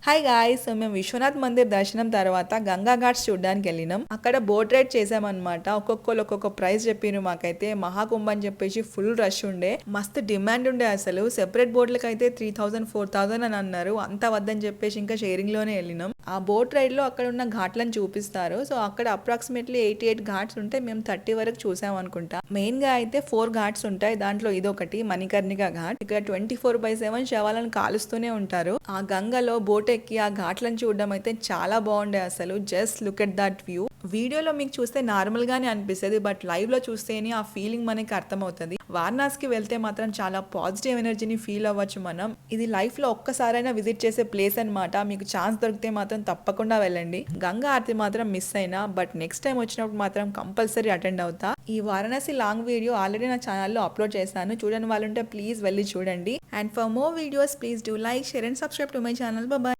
Hi guys, మేము విశ్వనాథ్ మందిర్ దర్శనం తర్వాత గంగా ఘాట్స్ చూడడానికి వెళ్ళినాం. అక్కడ బోట్ రైడ్ చేసామన్నమాట. ఒక్కొక్కరు ఒక్కొక్క ప్రైస్ చెప్పిరు. మాకైతే మహాకుంభ అని చెప్పేసి ఫుల్ రష్ ఉండే, మస్తు డిమాండ్ ఉండే. అసలు సెపరేట్ బోట్లకి అయితే 3000 4000 అని అన్నారు. అంత వద్దని చెప్పేసి ఇంకా షేరింగ్ లోనే వెళ్ళినాం. ఆ బోట్ రైడ్ లో అక్కడ ఉన్న ఘాట్లను చూపిస్తారు. సో అక్కడ అప్రాక్సిమేట్లీ 88 ఘాట్స్ ఉంటాయి. మేము 30 వరకు చూసాం అనుకుంటా. మెయిన్ గా అయితే 4 ఘాట్స్ ఉంటాయి. దాంట్లో ఇదొకటి మణికర్ణిక ఘాట్. ఇక్కడ 24/7 శవాలను కాలుస్తూనే ఉంటారు. ఆ గంగలో బోట్ ఎక్కి ఆ ఘాట్లను చూడడం అయితే చాలా బాగుండే. అసలు just look at that view. వీడియోలో మీకు చూస్తే నార్మల్ గానే అనిపిస్తుంది, బట్ లైవ్ లో చూస్తేనే ఆ ఫీలింగ్ మనకి అర్థమవుతుంది. వారణాసికి వెళ్తే మాత్రం చాలా పాజిటివ్ ఎనర్జీని ఫీల్ అవ్వచ్చు మనం. ఇది లైఫ్ లో ఒక్కసారైనా విజిట్ చేసే ప్లేస్ అన్నమాట. మీకు ఛాన్స్ దొరికితే మాత్రం తప్పకుండా వెళ్ళండి. గంగా ఆరతి మాత్రం మిస్ అయినా, బట్ నెక్స్ట్ టైం వచ్చినప్పుడు మాత్రం కంపల్సరీ అటెండ్ అవుతా. ఈ వారణాసి లాంగ్ వీడియో ఆల్రెడీ నా ఛానల్లో అప్లోడ్ చేశాను. చూడని వాళ్ళు ఉంటే ప్లీజ్ వెళ్ళి చూడండి. And for more videos please do like, share and subscribe to my channel. Bye.